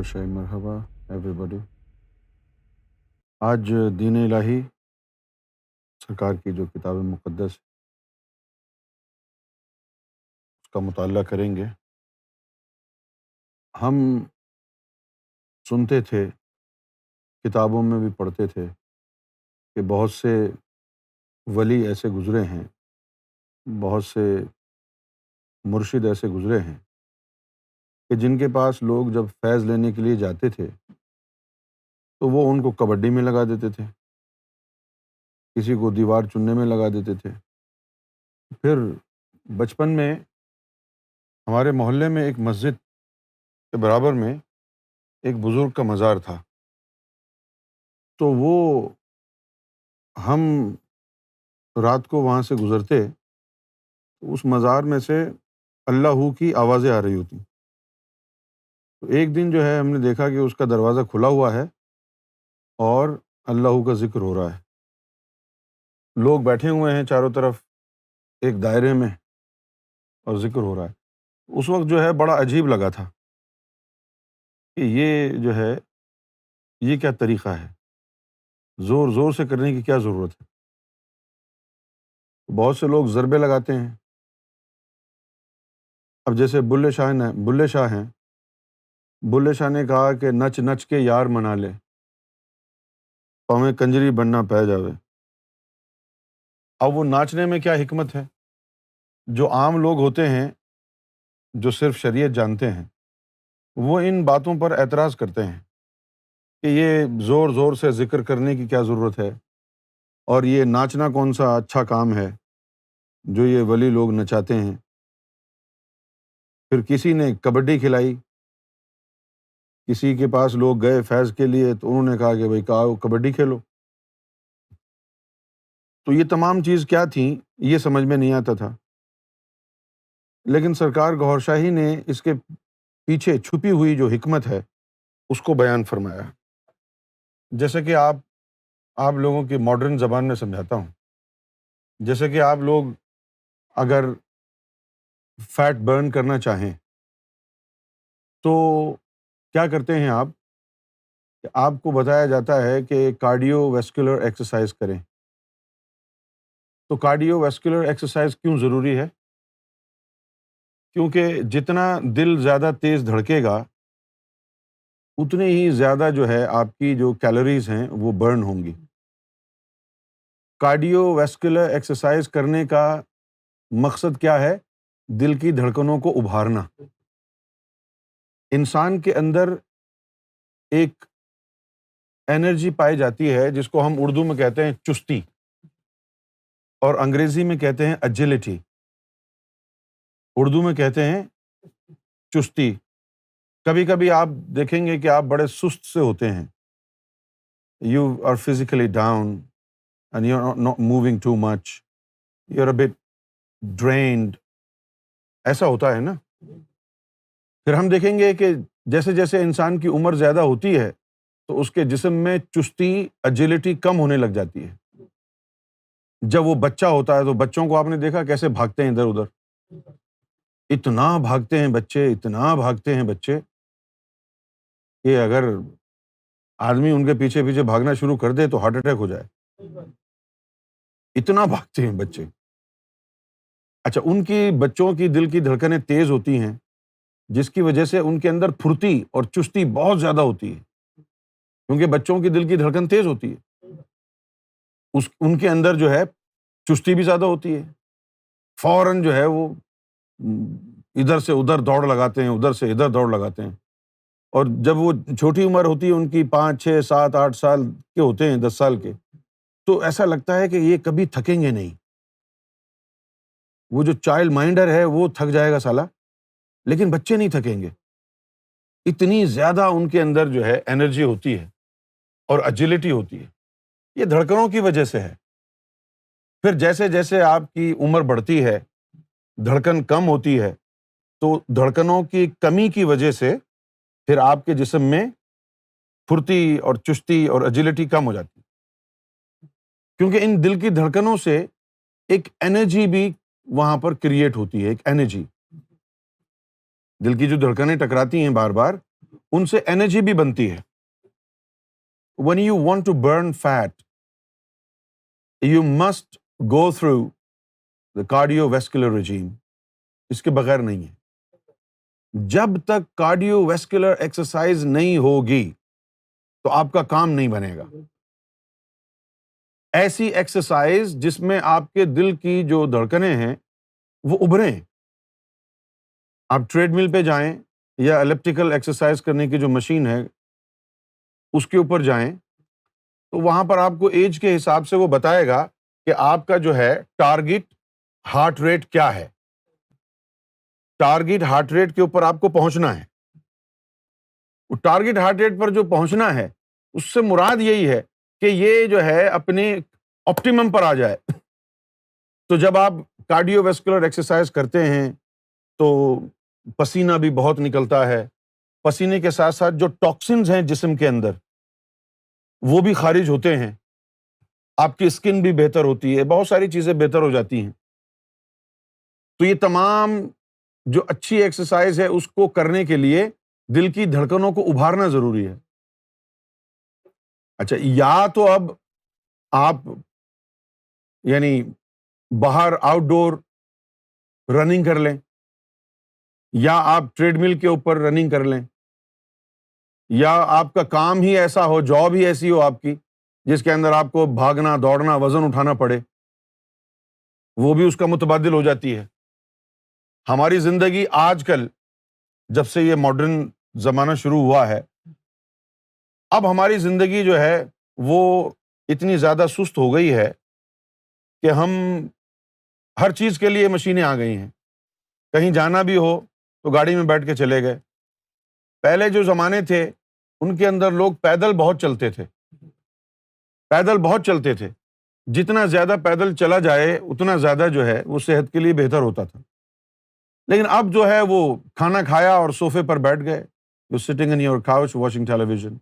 شاہ مرحبا ایوری بڈی۔ آج دین الہی سرکار کی جو کتاب مقدس ہے اس کا مطالعہ کریں گے۔ ہم سنتے تھے، کتابوں میں بھی پڑھتے تھے کہ بہت سے ولی ایسے گزرے ہیں، بہت سے مرشد ایسے گزرے ہیں کہ جن کے پاس لوگ جب فیض لینے کے لیے جاتے تھے تو وہ ان کو کبڈی میں لگا دیتے تھے، کسی کو دیوار چننے میں لگا دیتے تھے۔ پھر بچپن میں ہمارے محلے میں ایک مسجد کے برابر میں ایک بزرگ کا مزار تھا، تو وہ ہم رات کو وہاں سے گزرتے تو اس مزار میں سے اللہ ہو کی آوازیں آ رہی ہوتی۔ تو ایک دن جو ہے ہم نے دیکھا کہ اس کا دروازہ کھلا ہوا ہے اور اللہ ہو کا ذکر ہو رہا ہے، لوگ بیٹھے ہوئے ہیں چاروں طرف ایک دائرے میں اور ذکر ہو رہا ہے۔ اس وقت جو ہے بڑا عجیب لگا تھا کہ یہ جو ہے یہ کیا طریقہ ہے، زور زور سے کرنے کی کیا ضرورت ہے۔ بہت سے لوگ ضربے لگاتے ہیں۔ اب جیسے بلے شاہ ہیں، بلے شاہ نے کہا کہ نچ نچ کے یار منا لے، پاویں کنجری بننا پہ جاوے۔ اب وہ ناچنے میں کیا حکمت ہے؟ جو عام لوگ ہوتے ہیں جو صرف شریعت جانتے ہیں وہ ان باتوں پر اعتراض کرتے ہیں کہ یہ زور زور سے ذکر کرنے کی کیا ضرورت ہے، اور یہ ناچنا کون سا اچھا کام ہے جو یہ ولی لوگ نچاتے ہیں۔ پھر کسی نے کبڈی کھلائی، کسی کے پاس لوگ گئے فیض کے لیے تو انہوں نے کہا کہ بھائی کہا کبڈی کھیلو۔ تو یہ تمام چیز کیا تھیں یہ سمجھ میں نہیں آتا تھا، لیکن سرکار گوھر شاہی نے اس کے پیچھے چھپی ہوئی جو حکمت ہے اس کو بیان فرمایا۔ جیسے کہ آپ لوگوں کی ماڈرن زبان میں سمجھاتا ہوں، جیسے کہ آپ لوگ اگر فیٹ برن کرنا چاہیں تو کیا کرتے ہیں آپ کہ آپ کو بتایا جاتا ہے کہ کارڈیو ویسکولر ایکسرسائز کریں۔ تو کارڈیو ویسکولر ایکسرسائز کیوں ضروری ہے؟ کیونکہ جتنا دل زیادہ تیز دھڑکے گا اتنی ہی زیادہ جو ہے آپ کی جو کیلوریز ہیں وہ برن ہوں گی۔ کارڈیو ویسکولر ایکسرسائز کرنے کا مقصد کیا ہے؟ دل کی دھڑکنوں کو ابھارنا۔ انسان کے اندر ایک انرجی پائی جاتی ہے جس کو ہم اردو میں کہتے ہیں چستی، اور انگریزی میں کہتے ہیں ایجلٹی۔ اردو میں کہتے ہیں چستی۔ کبھی کبھی آپ دیکھیں گے کہ آپ بڑے سست سے ہوتے ہیں، you are physically down and you are not moving too much, you are a bit drained, ایسا ہوتا ہے نا۔ پھر ہم دیکھیں گے کہ جیسے جیسے انسان کی عمر زیادہ ہوتی ہے تو اس کے جسم میں چستی ایجلٹی کم ہونے لگ جاتی ہے۔ جب وہ بچہ ہوتا ہے تو بچوں کو آپ نے دیکھا کیسے بھاگتے ہیں ادھر ادھر، اتنا بھاگتے ہیں بچے، اتنا بھاگتے ہیں بچے کہ اگر آدمی ان کے پیچھے پیچھے بھاگنا شروع کر دے تو ہارٹ اٹیک ہو جائے، اتنا بھاگتے ہیں بچے۔ اچھا، ان کی بچوں کی دل کی دھڑکنیں تیز ہوتی ہیں جس کی وجہ سے ان کے اندر پھرتی اور چستی بہت زیادہ ہوتی ہے، کیونکہ بچوں کی دل کی دھڑکن تیز ہوتی ہے، ان کے اندر جو ہے چستی بھی زیادہ ہوتی ہے، فوراً جو ہے وہ ادھر سے ادھر دوڑ لگاتے ہیں، ادھر سے ادھر دوڑ لگاتے ہیں۔ اور جب وہ چھوٹی عمر ہوتی ہے ان کی 5 6 7 8 سال کے ہوتے ہیں، 10 سال کے، تو ایسا لگتا ہے کہ یہ کبھی تھکیں گے نہیں، وہ جو چائلڈ مائنڈر ہے وہ تھک جائے گا سالہ، لیکن بچے نہیں تھکیں گے، اتنی زیادہ ان کے اندر جو ہے انرجی ہوتی ہے اور ایجلٹی ہوتی ہے۔ یہ دھڑکنوں کی وجہ سے ہے۔ پھر جیسے جیسے آپ کی عمر بڑھتی ہے، دھڑکن کم ہوتی ہے، تو دھڑکنوں کی کمی کی وجہ سے پھر آپ کے جسم میں پھرتی اور چستی اور ایجلٹی کم ہو جاتی ہے، کیونکہ ان دل کی دھڑکنوں سے ایک انرجی بھی وہاں پر کریٹ ہوتی ہے، ایک انرجی۔ دل کی جو دھڑکنیں ٹکراتی ہیں بار بار، ان سے انرجی بھی بنتی ہے. When you want to burn fat, you must go through the cardiovascular regime. اس کے بغیر نہیں ہے. جب تک کارڈیو ویسکولر ایکسرسائز نہیں ہوگی تو آپ کا کام نہیں بنے گا. ایسی ایکسرسائز جس میں آپ کے دل کی جو دھڑکنیں ہیں وہ ابھریں. آپ ٹریڈ مل پہ جائیں یا ایلپٹیکل ایکسرسائز کرنے کی جو مشین ہے اس کے اوپر جائیں تو وہاں پر آپ کو ایج کے حساب سے وہ بتائے گا کہ آپ کا جو ہے ٹارگٹ ہارٹ ریٹ کیا ہے. ٹارگٹ ہارٹ ریٹ کے اوپر آپ کو پہنچنا ہے. وہ ٹارگٹ ہارٹ ریٹ پر جو پہنچنا ہے اس سے مراد یہی ہے کہ یہ جو ہے اپنے آپٹیمم پر آ جائے. تو جب آپ کارڈیو ویسکولر ایکسرسائز کرتے ہیں تو پسینہ بھی بہت نکلتا ہے. پسینے کے ساتھ ساتھ جو ٹاکسنز ہیں جسم کے اندر وہ بھی خارج ہوتے ہیں. آپ کی اسکن بھی بہتر ہوتی ہے, بہت ساری چیزیں بہتر ہو جاتی ہیں. تو یہ تمام جو اچھی ایکسرسائز ہے اس کو کرنے کے لیے دل کی دھڑکنوں کو ابھارنا ضروری ہے. اچھا, یا تو اب آپ یعنی باہر آؤٹ ڈور رننگ کر لیں, یا آپ ٹریڈ مل کے اوپر رننگ کر لیں, یا آپ کا کام ہی ایسا ہو, جاب ہی ایسی ہو آپ کی جس کے اندر آپ کو بھاگنا دوڑنا وزن اٹھانا پڑے, وہ بھی اس کا متبادل ہو جاتی ہے. ہماری زندگی آج کل جب سے یہ ماڈرن زمانہ شروع ہوا ہے, اب ہماری زندگی جو ہے وہ اتنی زیادہ سست ہو گئی ہے کہ ہم ہر چیز کے لیے مشینیں آ گئی ہیں. کہیں جانا بھی ہو تو گاڑی میں بیٹھ کے چلے گئے. پہلے جو زمانے تھے ان کے اندر لوگ پیدل بہت چلتے تھے, پیدل بہت چلتے تھے. جتنا زیادہ پیدل چلا جائے اتنا زیادہ جو ہے وہ صحت کے لیے بہتر ہوتا تھا. لیکن اب جو ہے وہ کھانا کھایا اور صوفے پر بیٹھ گئے, you sitting in your couch watching television,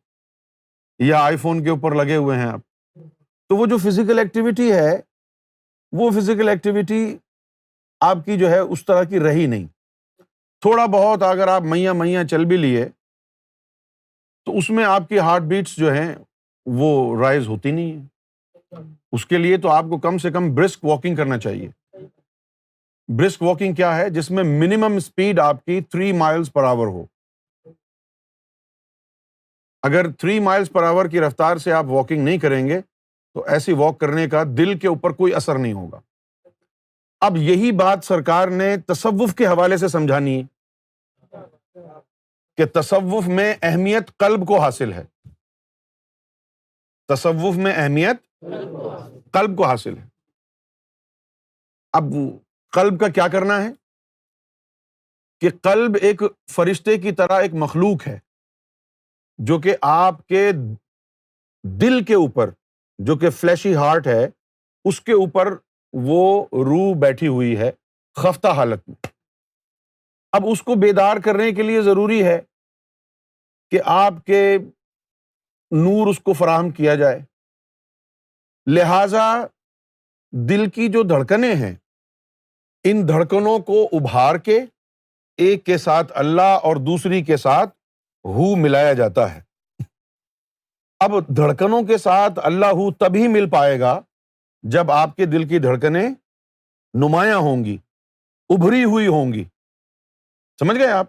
یا آئی فون کے اوپر لگے ہوئے ہیں آپ. تو وہ جو فزیکل ایکٹیویٹی ہے وہ فزیکل ایکٹیویٹی آپ کی جو ہے اس طرح کی رہی نہیں. تھوڑا بہت اگر آپ میاں چل بھی لیے تو اس میں آپ کی ہارٹ بیٹس جو ہیں وہ رائز ہوتی نہیں ہیں. اس کے لیے تو آپ کو کم سے کم برسک واکنگ کرنا چاہیے. برسک واکنگ کیا ہے؟ جس میں منیمم اسپیڈ آپ کی 3 miles per hour ہو. اگر 3 miles per hour کی رفتار سے آپ واکنگ نہیں کریں گے تو ایسی واک کرنے کا دل کے اوپر کوئی اثر نہیں ہوگا. اب یہی بات سرکار نے تصوف کے حوالے سے سمجھانی ہے کہ تصوف میں اہمیت قلب کو حاصل ہے. تصوف میں اہمیت قلب کو حاصل ہے. اب قلب کا کیا کرنا ہے کہ قلب ایک فرشتے کی طرح ایک مخلوق ہے جو کہ آپ کے دل کے اوپر, جو کہ فلیشی ہارٹ ہے, اس کے اوپر وہ روح بیٹھی ہوئی ہے خفتہ حالت میں. اب اس کو بیدار کرنے کے لیے ضروری ہے کہ آپ کے نور اس کو فراہم کیا جائے. لہذا دل کی جو دھڑکنیں ہیں ان دھڑکنوں کو ابھار کے ایک کے ساتھ اللہ اور دوسری کے ساتھ ہو ملایا جاتا ہے. اب دھڑکنوں کے ساتھ اللہ ہو تبھی مل پائے گا جب آپ کے دل کی دھڑکنیں نمایاں ہوں گی, ابھری ہوئی ہوں گی. سمجھ گئے آپ؟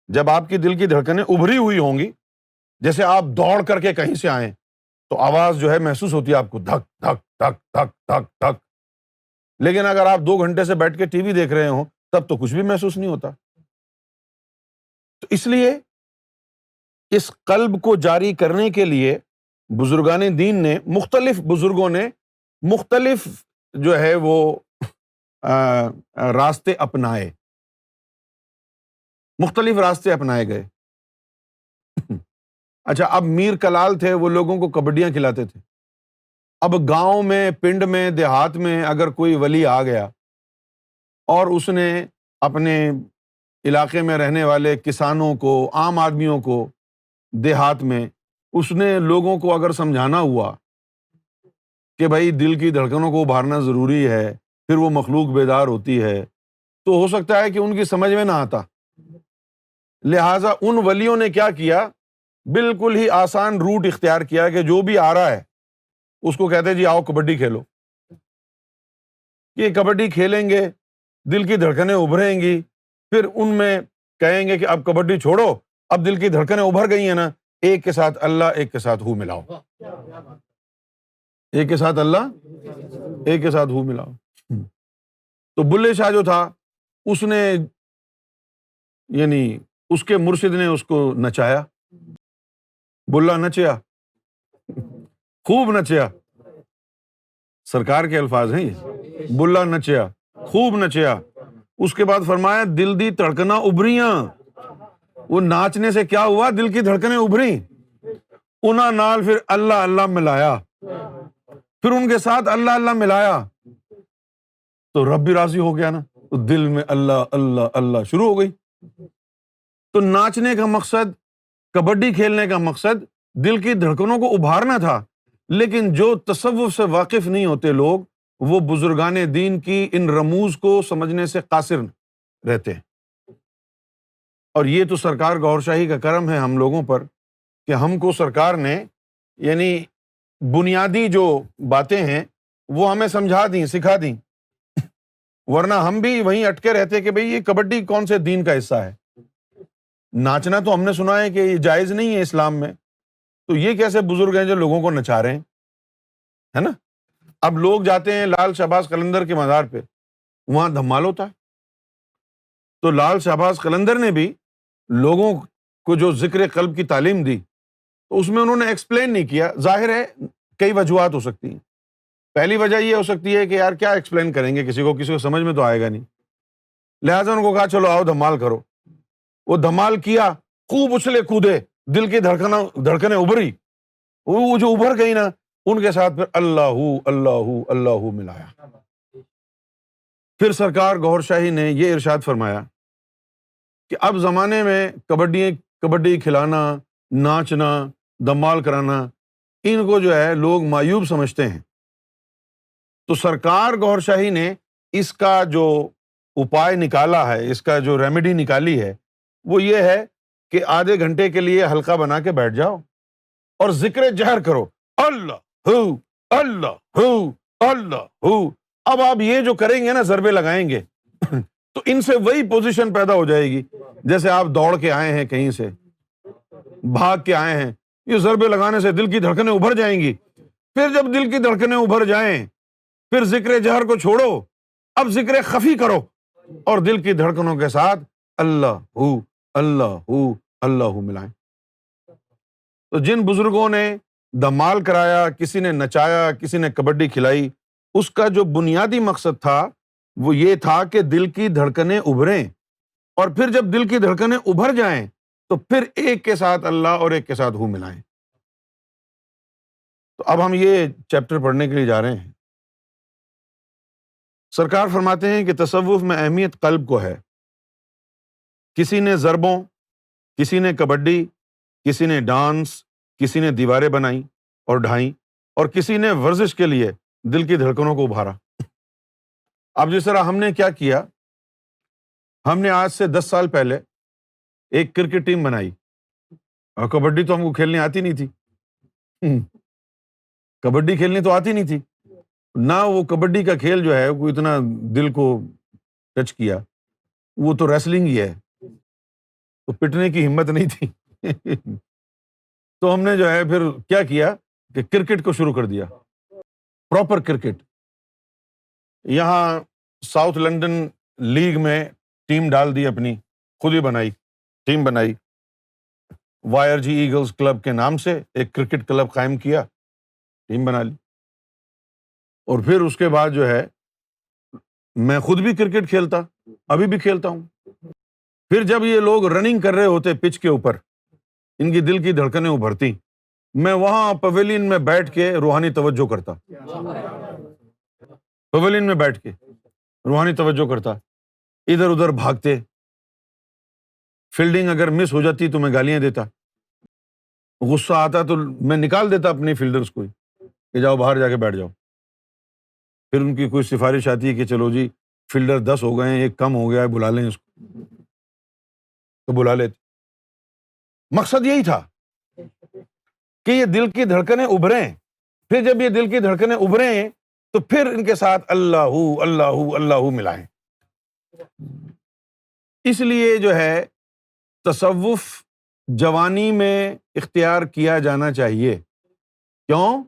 جب آپ کی دل کی دھڑکنیں ابھری ہوئی ہوں گی, جیسے آپ دوڑ کر کے کہیں سے آئیں تو آواز جو ہے محسوس ہوتی ہے آپ کو, دھک دھک دھک دھک دھک دھک. لیکن اگر آپ 2 گھنٹے سے بیٹھ کے ٹی وی دیکھ رہے ہوں تب تو کچھ بھی محسوس نہیں ہوتا. تو اس لیے اس قلب کو جاری کرنے کے لیے بزرگان دین نے, مختلف بزرگوں نے مختلف جو ہے وہ راستے اپنائے, مختلف راستے اپنائے گئے. اچھا, اب میر کلال تھے, وہ لوگوں کو کبڈیاں کھلاتے تھے. اب گاؤں میں, پنڈ میں, دیہات میں اگر کوئی ولی آ گیا اور اس نے اپنے علاقے میں رہنے والے کسانوں کو, عام آدمیوں کو, دیہات میں اس نے لوگوں کو اگر سمجھانا ہوا کہ بھائی دل کی دھڑکنوں کو ابھارنا ضروری ہے, پھر وہ مخلوق بیدار ہوتی ہے, تو ہو سکتا ہے کہ ان کی سمجھ میں نہ آتا. لہٰذا ان ولیوں نے کیا کیا، بالکل ہی آسان روٹ اختیار کیا کہ جو بھی آ رہا ہے اس کو کہتے جی آؤ کبڈی کھیلو. یہ کبڈی کھیلیں گے، دل کی دھڑکنیں ابھریں گی، پھر ان میں کہیں گے کہ اب کبڈی چھوڑو، اب دل کی دھڑکنیں ابھر گئی ہیں نا، ایک کے ساتھ اللہ، ایک کے ساتھ ہو ملاؤ، ایک کے ساتھ اللہ، ایک کے ساتھ ہو ملاؤ. تو بلے شاہ جو تھا اس نے، یعنی اس کے مرشد نے اس کو نچایا، بلا نچیا، خوب نچیا. سرکار کے الفاظ ہیں یہ، بلا نچیا، خوب نچیا. اس کے بعد فرمایا دل دی دھڑکناں ابھریاں. وہ ناچنے سے کیا ہوا، دل کی دھڑکنیں ابھری، انہاں نال پھر اللہ اللہ ملایا، پھر ان کے ساتھ اللہ اللہ ملایا تو رب بھی راضی ہو گیا نا، تو دل میں اللہ اللہ اللہ شروع ہو گئی. تو ناچنے کا مقصد، کبڈی کھیلنے کا مقصد دل کی دھڑکنوں کو ابھارنا تھا. لیکن جو تصوف سے واقف نہیں ہوتے لوگ، وہ بزرگان دین کی ان رموز کو سمجھنے سے قاصر رہتے ہیں. اور یہ تو سرکار گور شاہی کا کرم ہے ہم لوگوں پر کہ ہم کو سرکار نے یعنی بنیادی جو باتیں ہیں وہ ہمیں سمجھا دیں، سکھا دیں، ورنہ ہم بھی وہیں اٹکے رہتے کہ بھئی یہ کبڈی کون سے دین کا حصہ ہے. ناچنا تو ہم نے سنا ہے کہ یہ جائز نہیں ہے اسلام میں، تو یہ کیسے بزرگ ہیں جو لوگوں کو نچا رہے ہیں، ہے نا. اب لوگ جاتے ہیں لال شہباز قلندر کے مزار پہ، وہاں دھمال ہوتا ہے. تو لال شہباز قلندر نے بھی لوگوں کو جو ذکر قلب کی تعلیم دی، تو اس میں انہوں نے ایکسپلین نہیں کیا. ظاہر ہے کئی وجوہات ہو سکتی ہیں. پہلی وجہ یہ ہو سکتی ہے کہ یار کیا ایکسپلین کریں گے، کسی کو سمجھ میں تو آئے گا نہیں. لہٰذا ان کو کہا چلو آؤ دھمال کرو. وہ دھمال کیا، خوب اچھلے کودے، دل کی دھڑکنیں ابھری. وہ جو ابھر گئی نا، ان کے ساتھ پھر اللہ اللہ اللہ ملایا. پھر سرکار گور شاہی نے یہ ارشاد فرمایا کہ اب زمانے میں کبڈی کھلانا، ناچنا، دھمال کرانا، ان کو جو ہے لوگ معیوب سمجھتے ہیں. تو سرکار گور شاہی نے اس کا جو اپائے نکالا ہے، اس کا جو ریمیڈی نکالی ہے، وہ یہ ہے کہ آدھے گھنٹے کے لیے حلقہ بنا کے بیٹھ جاؤ اور ذکر جہر کرو، اللہ ہو اللہ ہو اللہ ہو. اب آپ یہ جو کریں گے نا، ضربے لگائیں گے تو ان سے وہی پوزیشن پیدا ہو جائے گی جیسے آپ دوڑ کے آئے ہیں، کہیں سے بھاگ کے آئے ہیں. یہ ضربے لگانے سے دل کی دھڑکنیں ابھر جائیں گی. پھر جب دل کی دھڑکنیں ابھر جائیں، پھر ذکر جہر کو چھوڑو، اب ذکر خفی کرو اور دل کی دھڑکنوں کے ساتھ اللہ ہو اللہ ہو ملائیں. تو جن بزرگوں نے دھمال کرایا، کسی نے نچایا، کسی نے کبڈی کھلائی، اس کا جو بنیادی مقصد تھا وہ یہ تھا کہ دل کی دھڑکنیں ابھریں، اور پھر جب دل کی دھڑکنیں ابھر جائیں تو پھر ایک کے ساتھ اللہ اور ایک کے ساتھ ہو ملائیں. تو اب ہم یہ چیپٹر پڑھنے کے لیے جا رہے ہیں. سرکار فرماتے ہیں کہ تصوف میں اہمیت قلب کو ہے. کسی نے ضربوں، کسی نے کبڈی، کسی نے ڈانس، کسی نے دیواریں بنائیں اور ڈھائیں، اور کسی نے ورزش کے لیے دل کی دھڑکنوں کو ابھارا. اب جس طرح ہم نے کیا کیا، ہم نے آج سے 10 سال پہلے ایک کرکٹ ٹیم بنائی، اور کبڈی تو ہم کو کھیلنے آتی نہیں تھی. کبڈی کھیلنی تو آتی نہیں تھی، نہ وہ کبڈی کا کھیل جو ہے وہ اتنا دل کو ٹچ کیا. وہ تو ریسلنگ ہی ہے، تو پٹنے کی ہمت نہیں تھی. تو ہم نے جو ہے پھر کیا کیا کہ کرکٹ کو شروع کر دیا، پراپر کرکٹ. یہاں ساؤتھ لنڈن لیگ میں ٹیم ڈال دی اپنی، خود ہی بنائی، ٹیم بنائی. YRG ایگلز کلب کے نام سے ایک کرکٹ کلب قائم کیا، ٹیم بنا لی. اور پھر اس کے بعد جو ہے میں خود بھی کرکٹ کھیلتا، ابھی بھی کھیلتا ہوں. پھر جب یہ لوگ رننگ کر رہے ہوتے پچ کے اوپر، ان کی دل کی دھڑکنیں ابھرتی، میں وہاں پویلین میں بیٹھ کے روحانی توجہ کرتا. پویلین میں بیٹھ کے روحانی توجہ کرتا، ادھر ادھر بھاگتے. فیلڈنگ اگر مس ہو جاتی تو میں گالیاں دیتا، غصہ آتا تو میں نکال دیتا اپنے فیلڈرز کو کہ جاؤ باہر جا کے بیٹھ جاؤ. پھر ان کی کوئی سفارش آتی ہے کہ چلو جی فیلڈر 10 ہو گئے ہیں، ایک کم ہو گیا ہے، بلا لیں اس کو، تو بلا لیتے. مقصد یہی تھا کہ یہ دل کی دھڑکنیں ابھریں. پھر جب یہ دل کی دھڑکنیں ابھریں تو پھر ان کے ساتھ اللہ اللہ اللہ ملائیں. اس لیے جو ہے تصوف جوانی میں اختیار کیا جانا چاہیے. کیوں؟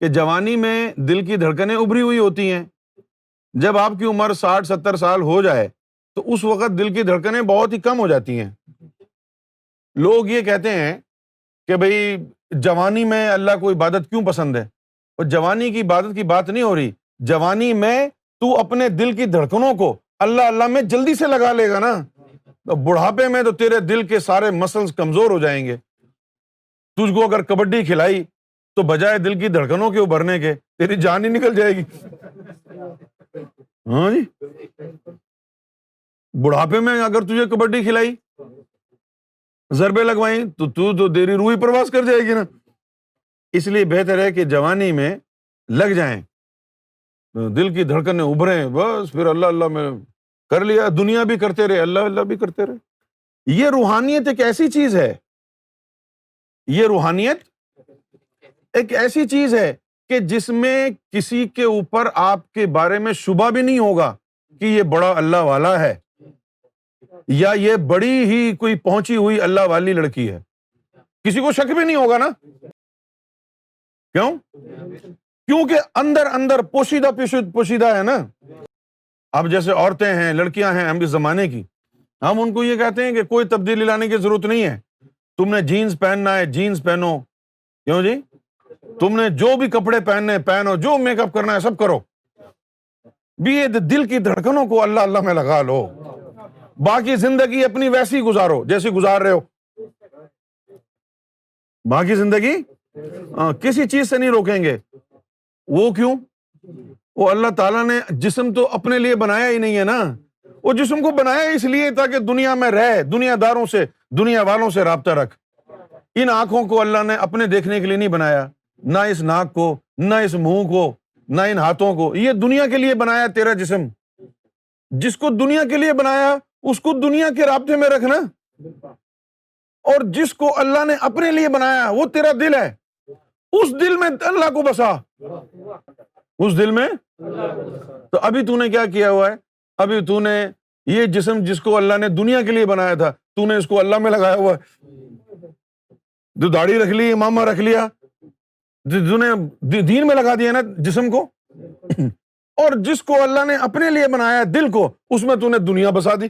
کہ جوانی میں دل کی دھڑکنیں ابھری ہوئی ہوتی ہیں. جب آپ کی عمر 60-70 سال ہو جائے تو اس وقت دل کی دھڑکنیں بہت ہی کم ہو جاتی ہیں. لوگ یہ کہتے ہیں کہ بھئی جوانی میں اللہ کو عبادت کیوں پسند ہے؟ اور جوانی کی عبادت کی بات نہیں ہو رہی. جوانی میں تو اپنے دل کی دھڑکنوں کو اللہ اللہ میں جلدی سے لگا لے گا نا. بڑھاپے میں تو تیرے دل کے سارے مسلز کمزور ہو جائیں گے. تجھ کو اگر کبڈی کھلائی تو بجائے دل کی دھڑکنوں کے ابھرنے کے تیری جان ہی نکل جائے گی. ہاں جی، بڑھاپے میں اگر تجھے کبڈی کھلائی، ضربے لگوائیں تو تیری روح ہی پرواز کر جائے گی نا. اس لیے بہتر ہے کہ جوانی میں لگ جائیں، دل کی دھڑکنیں ابھریں، بس پھر اللہ اللہ میں کر لیا. دنیا بھی کرتے رہے، اللہ اللہ بھی کرتے رہے. یہ روحانیت ایک ایسی چیز ہے، یہ روحانیت ایک ایسی چیز ہے کہ جس میں کسی کے اوپر آپ کے بارے میں شبہ بھی نہیں ہوگا کہ یہ بڑا اللہ والا ہے یا یہ بڑی ہی کوئی پہنچی ہوئی اللہ والی لڑکی ہے. کسی کو شک بھی نہیں ہوگا نا. کیوں؟ کیونکہ اندر اندر پوشیدہ ہے نا. اب جیسے عورتیں ہیں، لڑکیاں ہیں ہم اس زمانے کی، ہم ان کو یہ کہتے ہیں کہ کوئی تبدیلی لانے کی ضرورت نہیں ہے. تم نے جینز پہننا ہے جینز پہنو. کیوں جی؟ تم نے جو بھی کپڑے پہننے پہنو، جو میک اپ کرنا ہے سب کرو. بھی یہ دل کی دھڑکنوں کو اللہ اللہ میں لگا لو. باقی زندگی اپنی ویسی گزارو جیسی گزار رہے ہو. باقی زندگی کسی چیز سے نہیں روکیں گے. وہ کیوں؟ وہ اللہ تعالیٰ نے جسم تو اپنے لیے بنایا ہی نہیں ہے نا. وہ جسم کو بنایا اس لیے تاکہ دنیا میں رہ، دنیا داروں سے، دنیا والوں سے رابطہ رکھ. ان آنکھوں کو اللہ نے اپنے دیکھنے کے لیے نہیں بنایا، نہ اس ناک کو، نہ اس منہ کو، نہ ان ہاتھوں کو. یہ دنیا کے لیے بنایا تیرا جسم. جس کو دنیا کے لیے بنایا اس کو دنیا کے رابطے میں رکھنا، اور جس کو اللہ نے اپنے لیے بنایا وہ تیرا دل ہے. اس دل میں اللہ کو بسا، اس دل میں. تو ابھی تو نے کیا کیا ہوا ہے؟ ابھی تو نے یہ جسم جس کو اللہ نے دنیا کے لیے بنایا تھا تو نے اس کو اللہ میں لگایا ہوا ہے. جو داڑھی رکھ لی، امامہ رکھ لیا، تو نے دین میں لگا دیا نا جسم کو. اور جس کو اللہ نے اپنے لیے بنایا دل کو، اس میں تو نے دنیا بسا دی.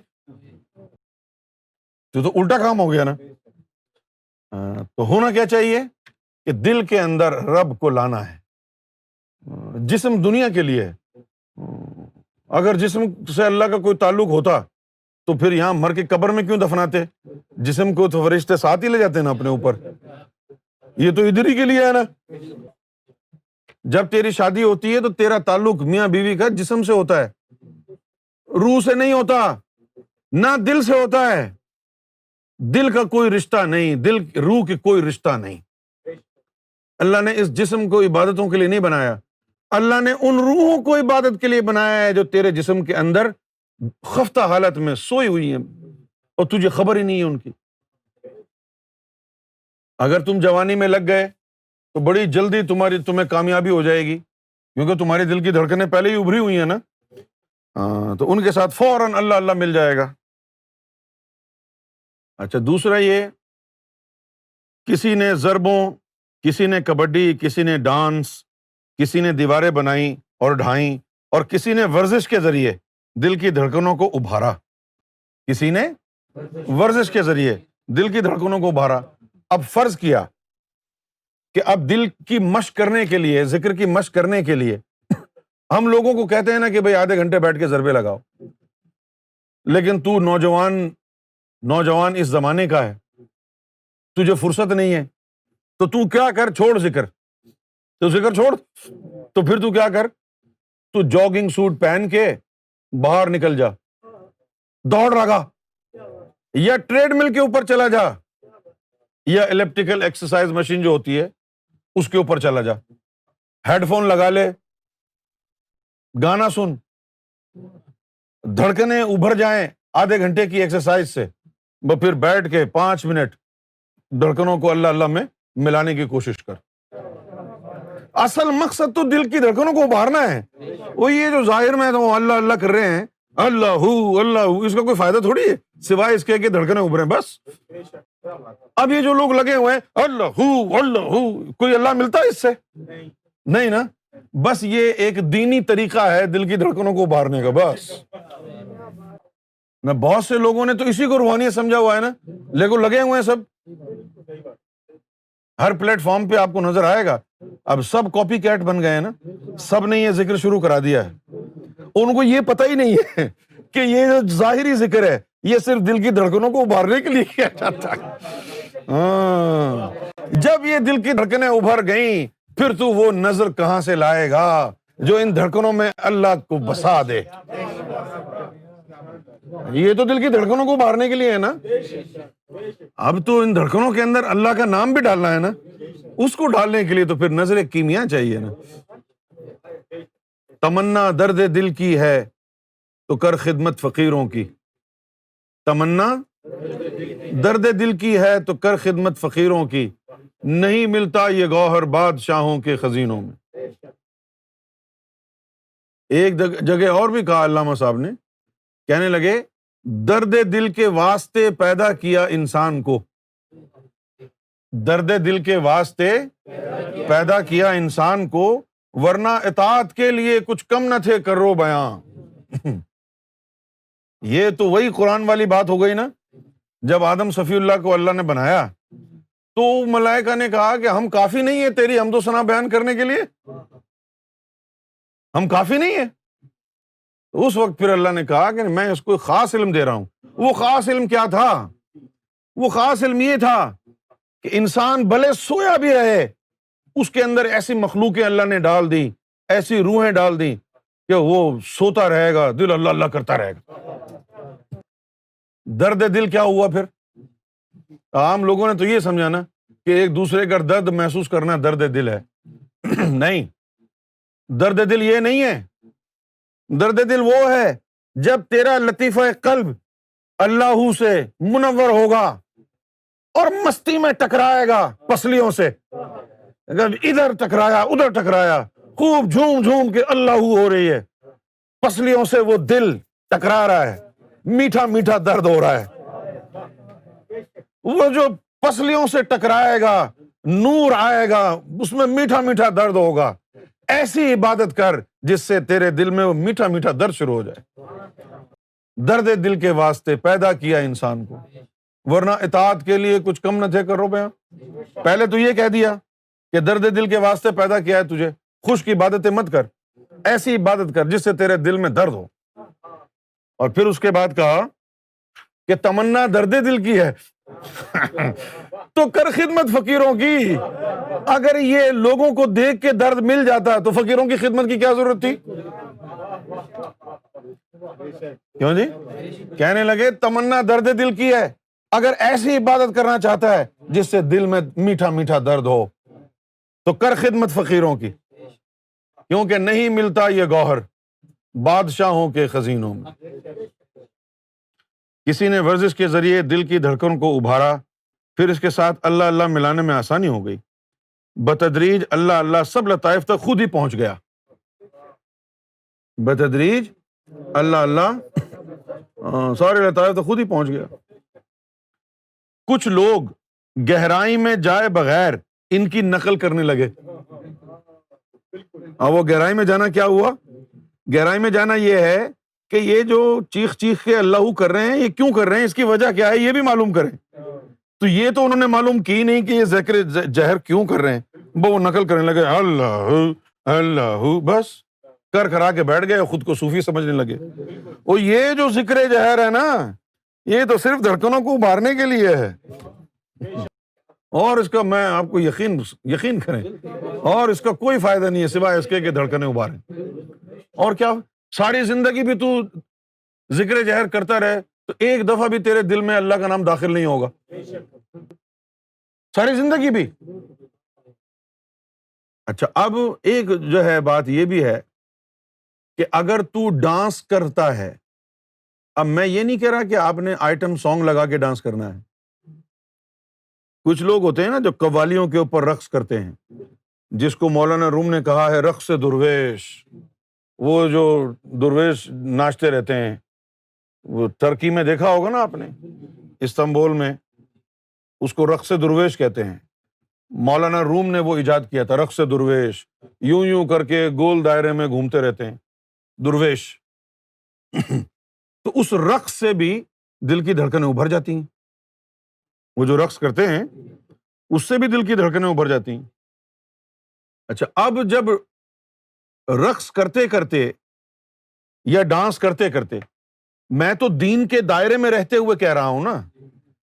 تو الٹا کام ہو گیا نا. تو ہونا کیا چاہیے کہ دل کے اندر رب کو لانا ہے. جسم دنیا کے لیے ہے. اگر جسم سے اللہ کا کوئی تعلق ہوتا تو پھر یہاں مر کے قبر میں کیوں دفناتے؟ جسم کو تو فرشتے ساتھ ہی لے جاتے ہیں نا اپنے اوپر. یہ تو ادھر ہی کے لیے ہے نا. جب تیری شادی ہوتی ہے تو تیرا تعلق میاں بیوی کا جسم سے ہوتا ہے، روح سے نہیں ہوتا، نہ دل سے ہوتا ہے. دل کا کوئی رشتہ نہیں، دل روح کے کوئی رشتہ نہیں. اللہ نے اس جسم کو عبادتوں کے لیے نہیں بنایا. اللہ نے ان روحوں کو عبادت کے لیے بنایا ہے جو تیرے جسم کے اندر خفتہ حالت میں سوئی ہوئی ہیں اور تجھے خبر ہی نہیں ہے ان کی. اگر تم جوانی میں لگ گئے تو بڑی جلدی تمہیں کامیابی ہو جائے گی، کیونکہ تمہاری دل کی دھڑکنیں پہلے ہی ابھری ہوئی ہیں نا. تو ان کے ساتھ فوراً اللہ اللہ مل جائے گا. اچھا، دوسرا یہ، کسی نے ضربوں، کسی نے کبڈی، کسی نے ڈانس، کسی نے دیواریں بنائیں اور ڈھائیں، اور کسی نے ورزش کے ذریعے دل کی دھڑکنوں کو ابھارا. کسی نے ورزش کے ذریعے دل کی دھڑکنوں کو ابھارا. اب فرض کیا کہ اب دل کی مشق کرنے کے لیے، ذکر کی مشق کرنے کے لیے ہم لوگوں کو کہتے ہیں نا کہ بھئی آدھے گھنٹے بیٹھ کے ضربے لگاؤ. لیکن تو نوجوان اس زمانے کا ہے، تجھے فرصت نہیں ہے، تو کیا کر، چھوڑ ذکر. تو ذکر چھوڑ، تو پھر تو کیا کر، تو جاگنگ سوٹ پہن کے باہر نکل جا، دوڑ لگا، یا ٹریڈ مل کے اوپر چلا جا، یا الیپٹیکل ایکسرسائز مشین جو ہوتی ہے اس کے اوپر چلا جا. ہیڈ فون لگا لے، گانا سن، دھڑکنیں ابھر جائیں آدھے گھنٹے کی ایکسرسائز سے. پھر بیٹھ کے 5 منٹ دھڑکنوں کو اللہ اللہ میں ملانے کی کوشش کر۔ اصل مقصد تو دل کی دھڑکنوں کو ابھارنا ہے۔ وہ یہ جو ظاہر میں تو اللہ اللہ کر رہے ہیں، اللہ اللہ، اس کا کوئی فائدہ تھوڑی ہے سوائے اس کے کہ دھڑکنیں ابھریں بس۔ اب یہ جو لوگ لگے ہوئے ہیں اللہ اللہ، کوئی اللہ ملتا ہے اس سے؟ نہیں نا، بس یہ ایک دینی طریقہ ہے دل کی دھڑکنوں کو ابھارنے کا بس۔ نہ بہت سے لوگوں نے تو اسی کو روحانیت سمجھا ہوا ہے نا، لیکن لگے ہوئے ہیں سب، ہر پلیٹ فارم پہ آپ کو نظر آئے گا۔ اب سب کاپی کیٹ بن گئے ہیں نا، سب نے یہ ذکر شروع کرا دیا ہے، ان کو یہ پتہ ہی نہیں ہے کہ یہ جو ظاہری ذکر ہے یہ صرف دل کی دھڑکنوں کو ابھارنے کے لیے کیا جاتا ہے۔ ہاں، جب یہ دل کی دھڑکنیں ابھر گئیں پھر تو وہ نظر کہاں سے لائے گا جو ان دھڑکنوں میں اللہ کو بسا دے۔ یہ تو دل کی دھڑکنوں کو ابھارنے کے لیے ہے نا، اب تو ان دھڑکنوں کے اندر اللہ کا نام بھی ڈالنا ہے نا، اس کو ڈالنے کے لیے تو پھر نظر کیمیا چاہیے نا۔ تمنا درد دل کی ہے تو کر خدمت فقیروں کی، تمنا درد دل کی ہے تو کر خدمت فقیروں کی، نہیں ملتا یہ گوہر بادشاہوں کے خزینوں میں۔ ایک جگہ اور بھی کہا علامہ صاحب نے، کہنے لگے درد دل کے واسطے پیدا کیا انسان کو، درد دل کے واسطے پیدا کیا انسان کو، ورنہ اطاعت کے لیے کچھ کم نہ تھے کرو بیاں۔ یہ تو وہی قرآن والی بات ہو گئی نا، جب آدم صفی اللہ کو اللہ نے بنایا تو ملائکہ نے کہا کہ ہم کافی نہیں ہیں تیری حمد و ثنا بیان کرنے کے لیے، ہم کافی نہیں ہیں۔ اس وقت پھر اللہ نے کہا کہ میں اس کو خاص علم دے رہا ہوں۔ وہ خاص علم کیا تھا؟ وہ خاص علم یہ تھا کہ انسان بھلے سویا بھی رہے اس کے اندر ایسی مخلوقیں اللہ نے ڈال دی، ایسی روحیں ڈال دی کہ وہ سوتا رہے گا، دل اللہ اللہ کرتا رہے گا۔ درد دل کیا ہوا پھر؟ عام لوگوں نے تو یہ سمجھا نا کہ ایک دوسرے کا درد محسوس کرنا درد دل ہے۔ نہیں، درد دل یہ نہیں ہے۔ درد دل وہ ہے جب تیرا لطیفہ قلب اللہ سے منور ہوگا اور مستی میں ٹکرائے گا پسلیوں سے، اگر ادھر ٹکرایا ادھر ٹکرایا، خوب جھوم جھوم کے اللہ ہو رہی ہے، پسلیوں سے وہ دل ٹکرا رہا ہے، میٹھا میٹھا درد ہو رہا ہے۔ وہ جو پسلیوں سے ٹکرائے گا نور آئے گا، اس میں میٹھا میٹھا درد ہوگا۔ ایسی عبادت کر جس سے تیرے دل میں وہ میٹھا میٹھا درد شروع ہو جائے۔ درد دل کے واسطے پیدا کیا انسان کو، ورنہ اطاعت کے لیے کچھ کم نہ تھے کرو بیاں۔ پہلے تو یہ کہہ دیا کہ درد دل کے واسطے پیدا کیا ہے تجھے، خوش کی عبادتیں مت کر، ایسی عبادت کر جس سے تیرے دل میں درد ہو۔ اور پھر اس کے بعد کہا کہ تمنا درد دل کی ہے تو کر خدمت فقیروں کی۔ اگر یہ لوگوں کو دیکھ کے درد مل جاتا تو فقیروں کی خدمت کی کیا ضرورت تھی؟ کیوں جی؟ کہنے لگے تمنا درد دل کی ہے، اگر ایسی عبادت کرنا چاہتا ہے جس سے دل میں میٹھا میٹھا درد ہو تو کر خدمت فقیروں کی، کیونکہ نہیں ملتا یہ گوہر بادشاہوں کے خزینوں میں۔ کسی نے ورزش کے ذریعے دل کی دھڑکن کو ابھارا، پھر اس کے ساتھ اللہ اللہ ملانے میں آسانی ہو گئی، بتدریج اللہ اللہ سب لطائف تک خود ہی پہنچ گیا۔ بتدریج اللہ اللہ سارے لطائف تک خود ہی پہنچ گیا۔ کچھ لوگ گہرائی میں جائے بغیر ان کی نقل کرنے لگے۔ اور وہ گہرائی میں جانا کیا ہوا؟ گہرائی میں جانا یہ ہے کہ یہ جو چیخ چیخ کے اللہ کر رہے ہیں یہ کیوں کر رہے ہیں، اس کی وجہ کیا ہے یہ بھی معلوم کریں۔ تو یہ تو انہوں نے معلوم کی نہیں کہ یہ ذکر جہر کیوں کر رہے ہیں، وہ نقل کرنے لگے اللہ اللہ، بس کر کرا کے بیٹھ گئے، خود کو صوفی سمجھنے لگے۔ وہ یہ جو ذکر جہر ہے نا یہ تو صرف دھڑکنوں کو ابھارنے کے لیے ہے، اور اس کا میں آپ کو یقین کریں، اور اس کا کوئی فائدہ نہیں ہے سوائے اس کے کہ دھڑکنیں ابھاریں۔ اور کیا ساری زندگی بھی تو ذکر جہر کرتا رہے تو ایک دفعہ بھی تیرے دل میں اللہ کا نام داخل نہیں ہوگا، ساری زندگی بھی۔ اچھا، اب ایک جو ہے بات یہ بھی ہے کہ اگر تو ڈانس کرتا ہے، اب میں یہ نہیں کہہ رہا کہ آپ نے آئٹم سانگ لگا کے ڈانس کرنا ہے، کچھ لوگ ہوتے ہیں نا جو قوالیوں کے اوپر رقص کرتے ہیں، جس کو مولانا روم نے کہا ہے رقص درویش، وہ جو درویش ناچتے رہتے ہیں، وہ ترکی میں دیکھا ہوگا نا آپ نے، استنبول میں، اس کو رقص درویش کہتے ہیں۔ مولانا روم نے وہ ایجاد کیا تھا، رقص درویش، یوں یوں کر کے گول دائرے میں گھومتے رہتے ہیں درویش۔ تو اس رقص سے بھی دل کی دھڑکنیں ابھر جاتی ہیں، وہ جو رقص کرتے ہیں اس سے بھی دل کی دھڑکنیں ابھر جاتی ہیں۔ اچھا، اب جب رقص کرتے کرتے یا ڈانس کرتے کرتے، میں تو دین کے دائرے میں رہتے ہوئے کہہ رہا ہوں نا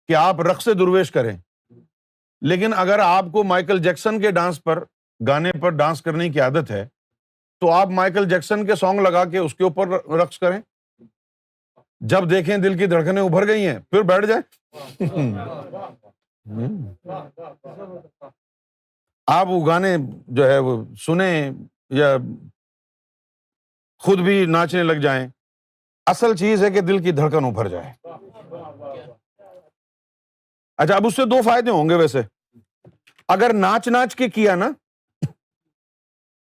کہ آپ رقص درویش کریں، لیکن اگر آپ کو مائیکل جیکسن کے گانے پر ڈانس کرنے کی عادت ہے تو آپ مائیکل جیکسن کے سانگ لگا کے اس کے اوپر رقص کریں، جب دیکھیں دل کی دھڑکنیں ابھر گئی ہیں پھر بیٹھ جائیں۔ آپ وہ گانے جو ہے وہ سنیں یا خود بھی ناچنے لگ جائیں، اصل چیز ہے کہ دل کی دھڑکن ابھر جائے۔ اچھا، اب اس سے دو فائدے ہوں گے ویسے، اگر ناچ ناچ کے کیا نا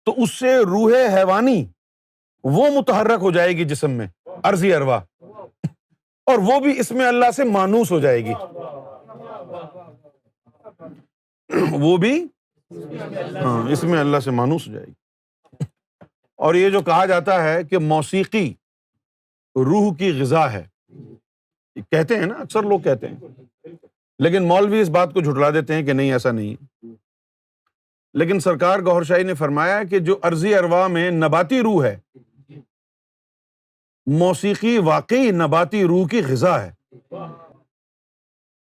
تو اس سے روح حیوانی وہ متحرک ہو جائے گی جسم میں، ارضی ارواح، اور وہ بھی اس میں اللہ سے مانوس ہو جائے گی، وہ بھی اس میں اللہ سے مانوس ہو جائے گی۔ اور یہ جو کہا جاتا ہے کہ موسیقی روح کی غذا ہے، کہتے ہیں نا، اکثر لوگ کہتے ہیں، لیکن مولوی اس بات کو جھٹلا دیتے ہیں کہ نہیں ایسا نہیں ہے۔ لیکن سرکار گوھر شاہی نے فرمایا کہ جو ارضی ارواح میں نباتی روح ہے، موسیقی واقعی نباتی روح کی غذا ہے۔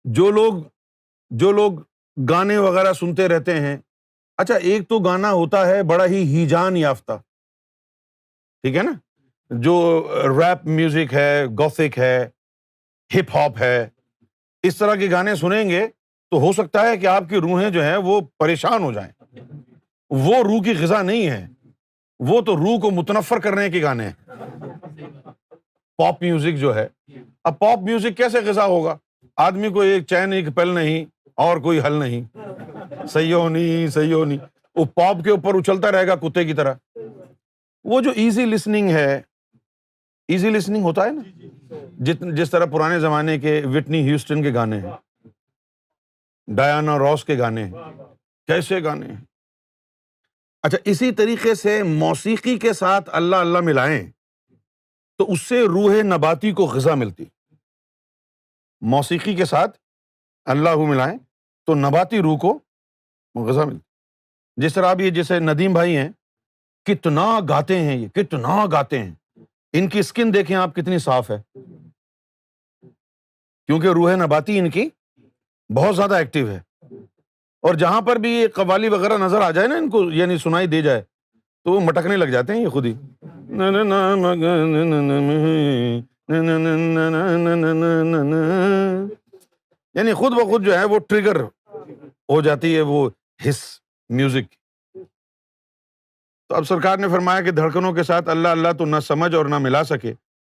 جو لوگ گانے وغیرہ سنتے رہتے ہیں، اچھا ایک تو گانا ہوتا ہے بڑا ہی ہیجان یافتہ، ٹھیک ہے نا، جو ریپ میوزک ہے، گوتھک ہے، ہپ ہاپ ہے، اس طرح کے گانے سنیں گے تو ہو سکتا ہے کہ آپ کی روحیں جو ہیں وہ پریشان ہو جائیں، وہ روح کی غذا نہیں ہے، وہ تو روح کو متنفر کرنے کے گانے ہیں۔ پاپ میوزک جو ہے، اب پاپ میوزک کیسے غذا ہوگا؟ آدمی کو ایک چین ایک پل نہیں اور کوئی حل نہیں، سیونی وہ پاپ کے اوپر اچھلتا رہے گا کتے کی طرح۔ وہ جو ایزی لسننگ ہے، ایزی لسننگ ہوتا ہے نا، جس طرح پرانے زمانے کے وٹنی ہیوسٹن کے گانے ہیں، ڈیانا روس کے گانے ہیں، کیسے گانے ہیں۔ اچھا، اسی طریقے سے موسیقی کے ساتھ اللہ اللہ ملائیں تو اس سے روح نباتی کو غذا ملتی، موسیقی کے ساتھ اللہ ملائیں تو نباتی روح کو غذا ملتی۔ جس طرح اب یہ جیسے ندیم بھائی ہیں، کتنا گاتے ہیں، یہ کتنا گاتے ہیں، ان کی اسکن دیکھیں آپ کتنی صاف ہے، کیونکہ روح نباتی ان کی بہت زیادہ ایکٹیو ہے، اور جہاں پر بھی یہ قوالی وغیرہ نظر آ جائے نا ان کو، یعنی سنائی دے جائے تو وہ مٹکنے لگ جاتے ہیں یہ خود ہی، یعنی خود بخود جو ہے وہ ٹریگر ہو جاتی ہے وہ حس میوزک۔ تو اب سرکار نے فرمایا کہ دھڑکنوں کے ساتھ اللہ اللہ تو نہ سمجھ اور نہ ملا سکے،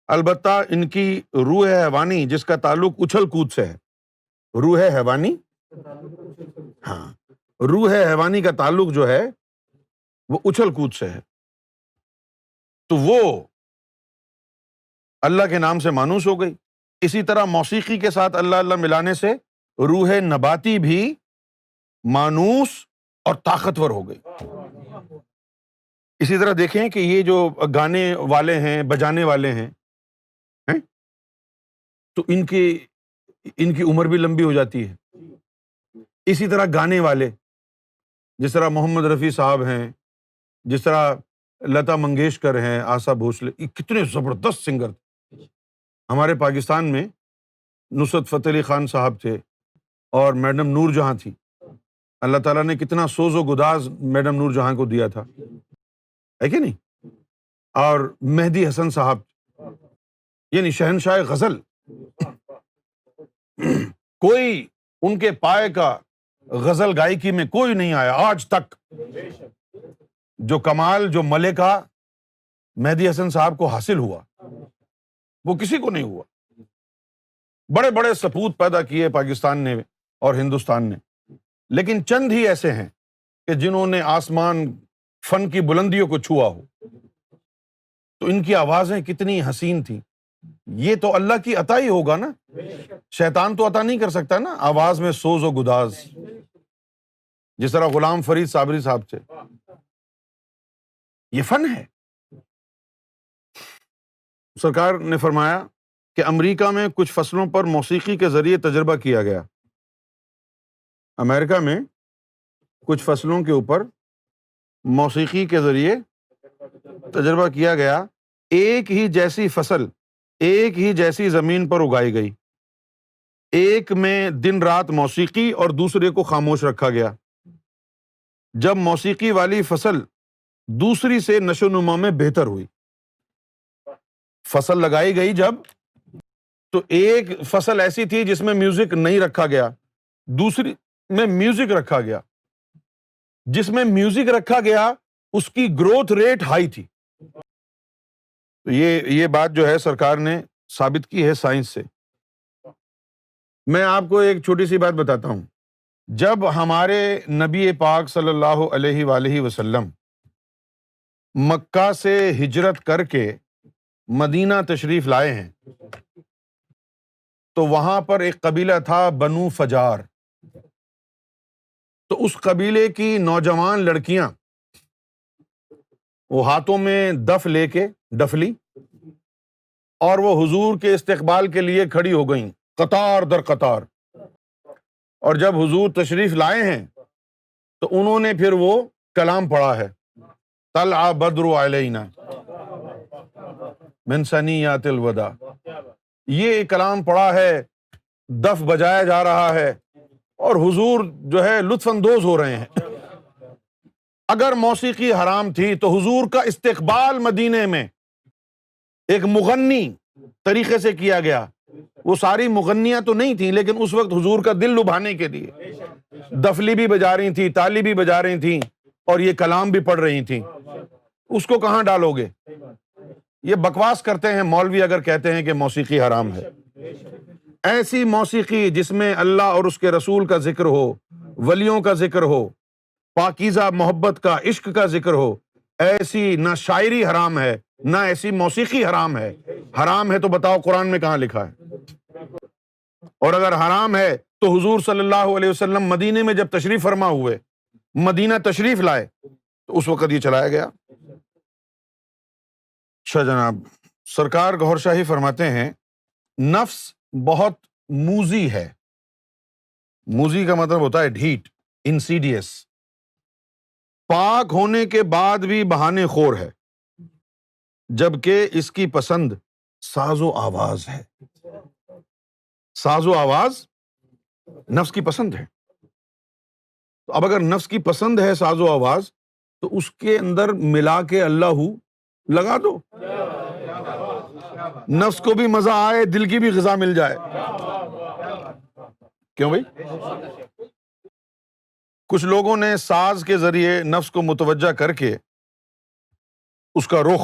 البتہ ان کی روح حیوانی جس کا تعلق اچھل کود سے ہے، روح حیوانی، ہاں، روح حیوانی کا تعلق جو ہے وہ اچھل کود سے ہے، تو وہ اللہ کے نام سے مانوس ہو گئی۔ اسی طرح موسیقی کے ساتھ اللہ اللہ ملانے سے روح نباتی بھی مانوس اور طاقتور ہو گئی۔ اسی طرح دیکھیں کہ یہ جو گانے والے ہیں، بجانے والے ہیں، تو ان کی عمر بھی لمبی ہو جاتی ہے۔ اسی طرح گانے والے، جس طرح محمد رفیع صاحب ہیں، جس طرح لتا منگیشکر ہیں، آشا بھوسلے، یہ کتنے زبردست سنگر تھے۔ ہمارے پاکستان میں نصرت فتح علی خان صاحب تھے اور میڈم نور جہاں تھی، اللہ تعالیٰ نے کتنا سوز و گداز میڈم نور جہاں کو دیا تھا، ہے کہ نہیں؟ اور مہدی حسن صاحب، یعنی شہنشاہ غزل، کوئی ان کے پائے کا غزل گائکی میں کوئی نہیں آیا آج تک، جو کمال، جو ملکہ مہدی حسن صاحب کو حاصل ہوا وہ کسی کو نہیں ہوا۔ بڑے بڑے سپوت پیدا کیے پاکستان نے اور ہندوستان نے، لیکن چند ہی ایسے ہیں کہ جنہوں نے آسمان فن کی بلندیوں کو چھوا ہو، تو ان کی آوازیں کتنی حسین تھیں۔ یہ تو اللہ کی عطا ہی ہوگا نا، شیطان تو عطا نہیں کر سکتا نا آواز میں سوز و گداز، جس طرح غلام فرید صابری صاحب تھے۔ یہ فن ہے۔ سرکار نے فرمایا کہ امریکہ میں کچھ فصلوں پر موسیقی کے ذریعے تجربہ کیا گیا، امریکہ میں کچھ فصلوں کے اوپر موسیقی کے ذریعے تجربہ کیا گیا، ایک ہی جیسی فصل ایک ہی جیسی زمین پر اگائی گئی، ایک میں دن رات موسیقی اور دوسرے کو خاموش رکھا گیا۔ جب موسیقی والی فصل دوسری سے نشو و نما میں بہتر ہوئی، فصل لگائی گئی جب، تو ایک فصل ایسی تھی جس میں میوزک نہیں رکھا گیا، دوسری میں میوزک رکھا گیا، جس میں میوزک رکھا گیا اس کی گروتھ ریٹ ہائی تھی۔ تو یہ بات جو ہے سرکار نے ثابت کی ہے سائنس سے۔ میں آپ کو ایک چھوٹی سی بات بتاتا ہوں، جب ہمارے نبی پاک صلی اللہ علیہ وآلہ وسلم مکہ سے ہجرت کر کے مدینہ تشریف لائے ہیں، تو وہاں پر ایک قبیلہ تھا بنو فجار۔ تو اس قبیلے کی نوجوان لڑکیاں وہ ہاتھوں میں دف لے کے، ڈفلی، اور وہ حضور کے استقبال کے لیے کھڑی ہو گئیں قطار در قطار۔ اور جب حضور تشریف لائے ہیں تو انہوں نے پھر وہ کلام پڑھا ہے، طلع بدر علینا من ثنیات الوداع، یہ کلام پڑھا ہے، دف بجایا جا رہا ہے اور حضور جو ہے لطف اندوز ہو رہے ہیں۔ اگر موسیقی حرام تھی تو حضور کا استقبال مدینے میں ایک مغنی طریقے سے کیا گیا۔ وہ ساری مغنیاں تو نہیں تھیں، لیکن اس وقت حضور کا دل لبھانے کے لیے دفلی بھی بجا رہی تھیں، تالی بھی بجا رہی تھیں، اور یہ کلام بھی پڑھ رہی تھیں۔ اس کو کہاں ڈالو گے؟ یہ بکواس کرتے ہیں مولوی اگر کہتے ہیں کہ موسیقی حرام ہے۔ ایسی موسیقی جس میں اللہ اور اس کے رسول کا ذکر ہو، ولیوں کا ذکر ہو، پاکیزہ محبت کا، عشق کا ذکر ہو، ایسی نہ شاعری حرام ہے نہ ایسی موسیقی حرام ہے۔ حرام ہے تو بتاؤ قرآن میں کہاں لکھا ہے؟ اور اگر حرام ہے تو حضور صلی اللہ علیہ وسلم مدینے میں جب تشریف فرما ہوئے، مدینہ تشریف لائے، تو اس وقت یہ چلایا گیا۔ اچھا جناب، سرکار گوھر شاہی فرماتے ہیں نفس بہت موذی ہے۔ موذی کا مطلب ہوتا ہے ڈھیٹ، انسیڈیس، پاک ہونے کے بعد بھی بہانے خور ہے، جبکہ اس کی پسند ساز و آواز ہے۔ ساز و آواز نفس کی پسند ہے۔ تو اب اگر نفس کی پسند ہے ساز و آواز، تو اس کے اندر ملا کے اللہ لگا دو، نفس کو بھی مزہ آئے، دل کی بھی غذا مل جائے۔ کیوں بھائی؟ کچھ لوگوں نے ساز کے ذریعے نفس کو متوجہ کر کے اس کا رخ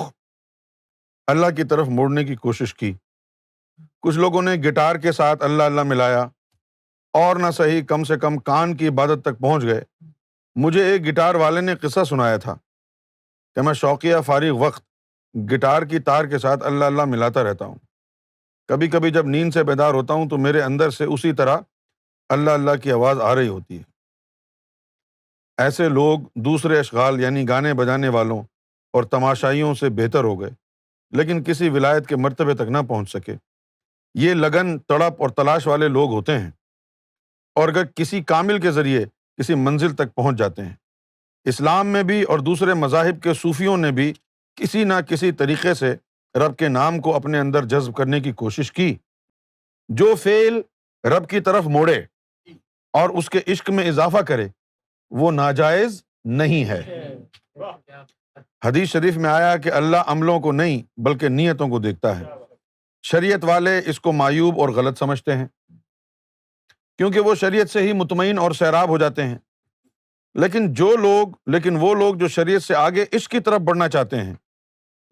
اللہ کی طرف موڑنے کی کوشش کی۔ کچھ لوگوں نے گٹار کے ساتھ اللہ اللہ ملایا، اور نہ صحیح کم سے کم کان کی عبادت تک پہنچ گئے۔ مجھے ایک گٹار والے نے قصہ سنایا تھا کہ میں شوقیہ فارغ وقت گٹار کی تار کے ساتھ اللہ اللہ ملاتا رہتا ہوں۔ کبھی کبھی جب نیند سے بیدار ہوتا ہوں تو میرے اندر سے اسی طرح اللہ اللہ کی آواز آ رہی ہوتی ہے۔ ایسے لوگ دوسرے اشغال یعنی گانے بجانے والوں اور تماشائیوں سے بہتر ہو گئے، لیکن کسی ولایت کے مرتبے تک نہ پہنچ سکے۔ یہ لگن، تڑپ اور تلاش والے لوگ ہوتے ہیں، اور اگر کسی کامل کے ذریعے کسی منزل تک پہنچ جاتے ہیں۔ اسلام میں بھی اور دوسرے مذاہب کے صوفیوں نے بھی کسی نہ کسی طریقے سے رب کے نام کو اپنے اندر جذب کرنے کی کوشش کی۔ جو فعل رب کی طرف موڑے اور اس کے عشق میں اضافہ کرے وہ ناجائز نہیں ہے۔ حدیث شریف میں آیا کہ اللہ عملوں کو نہیں بلکہ نیتوں کو دیکھتا ہے۔ شریعت والے اس کو معیوب اور غلط سمجھتے ہیں، کیونکہ وہ شریعت سے ہی مطمئن اور سیراب ہو جاتے ہیں۔ لیکن وہ لوگ جو شریعت سے آگے عشق کی طرف بڑھنا چاہتے ہیں،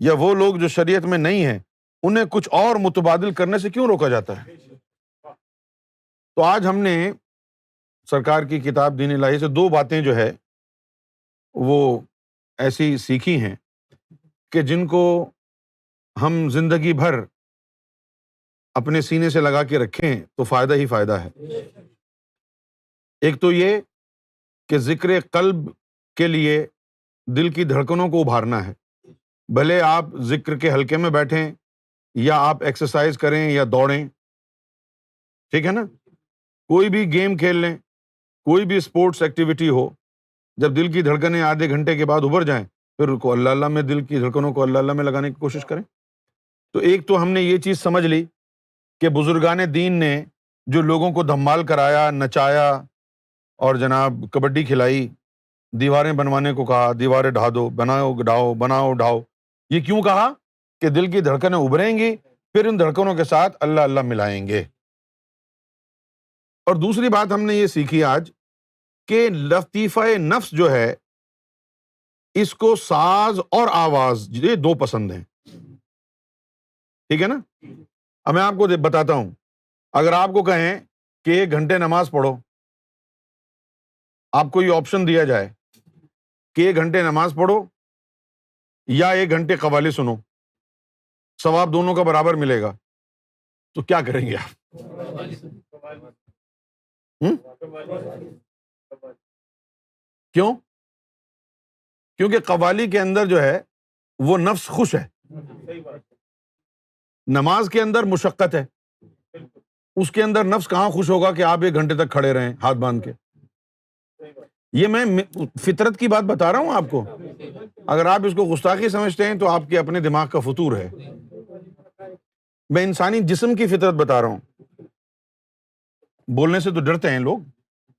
یا وہ لوگ جو شریعت میں نہیں ہیں، انہیں کچھ اور متبادل کرنے سے کیوں روکا جاتا ہے؟ تو آج ہم نے سرکار کی کتاب دین الہی سے دو باتیں جو ہے وہ ایسی سیکھی ہیں کہ جن کو ہم زندگی بھر اپنے سینے سے لگا کے رکھیں تو فائدہ ہی فائدہ ہے۔ ایک تو یہ کہ ذکر قلب کے لیے دل کی دھڑکنوں کو ابھارنا ہے، بھلے آپ ذکر کے حلقے میں بیٹھیں یا آپ ایکسرسائز کریں یا دوڑیں، ٹھیک ہے نا، کوئی بھی گیم کھیل لیں، کوئی بھی اسپورٹس ایکٹیویٹی ہو، جب دل کی دھڑکنیں آدھے گھنٹے کے بعد ابھر جائیں پھر کو اللہ اللہ میں دل کی دھڑکنوں کو اللہ اللہ میں لگانے کی کوشش کریں۔ تو ایک تو ہم نے یہ چیز سمجھ لی کہ بزرگان دین نے جو لوگوں کو دھمال کرایا، نچایا اور جناب کبڈی کھلائی، دیواریں بنوانے کو کہا، دیواریں ڈھا دو، بناؤ ڈھاؤ، بناؤ ڈھاؤ، یہ کیوں کہا؟ کہ دل کی دھڑکنیں ابھریں گی، پھر ان دھڑکنوں کے ساتھ اللہ اللہ ملائیں گے۔ اور دوسری بات ہم نے یہ سیکھی آج کہ لطیفہ نفس جو ہے اس کو ساز اور آواز یہ دو پسند ہیں، ٹھیک ہے نا۔ اب میں آپ کو بتاتا ہوں، اگر آپ کو کہیں کہ 1 گھنٹے نماز پڑھو، آپ کو یہ آپشن دیا جائے کہ 1 گھنٹے نماز پڑھو یا 1 گھنٹے قوالی سنو، ثواب دونوں کا برابر ملے گا، تو کیا کریں گے آپ؟ کیوں؟ کیونکہ قوالی کے اندر جو ہے وہ نفس خوش ہے، نماز کے اندر مشقت ہے، اس کے اندر نفس کہاں خوش ہوگا کہ آپ 1 گھنٹے تک کھڑے رہیں ہاتھ باندھ کے۔ یہ میں فطرت کی بات بتا رہا ہوں آپ کو، اگر آپ اس کو گستاخی سمجھتے ہیں تو آپ کے اپنے دماغ کا فطور ہے۔ میں انسانی جسم کی فطرت بتا رہا ہوں، بولنے سے تو ڈرتے ہیں لوگ،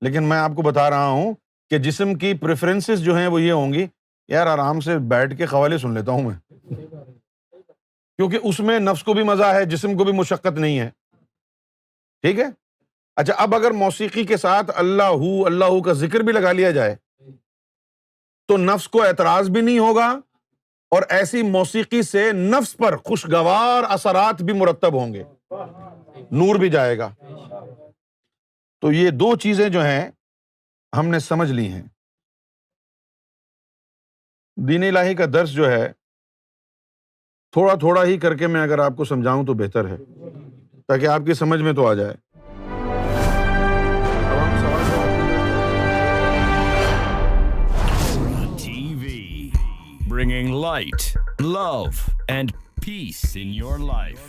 لیکن میں آپ کو بتا رہا ہوں کہ جسم کی پریفرنسز جو ہیں وہ یہ ہوں گی، یار آرام سے بیٹھ کے قوالی سن لیتا ہوں میں، کیونکہ اس میں نفس کو بھی مزہ ہے، جسم کو بھی مشقت نہیں ہے، ٹھیک ہے۔ اچھا، اب اگر موسیقی کے ساتھ اللہ کا ذکر بھی لگا لیا جائے تو نفس کو اعتراض بھی نہیں ہوگا، اور ایسی موسیقی سے نفس پر خوشگوار اثرات بھی مرتب ہوں گے، نور بھی جائے گا۔ تو یہ دو چیزیں جو ہیں ہم نے سمجھ لی ہیں۔ دین الہی کا درس جو ہے تھوڑا تھوڑا ہی کر کے میں اگر آپ کو سمجھاؤں تو بہتر ہے، تاکہ آپ کی سمجھ میں تو آ جائے۔ TV, bringing light, love, and peace in your life.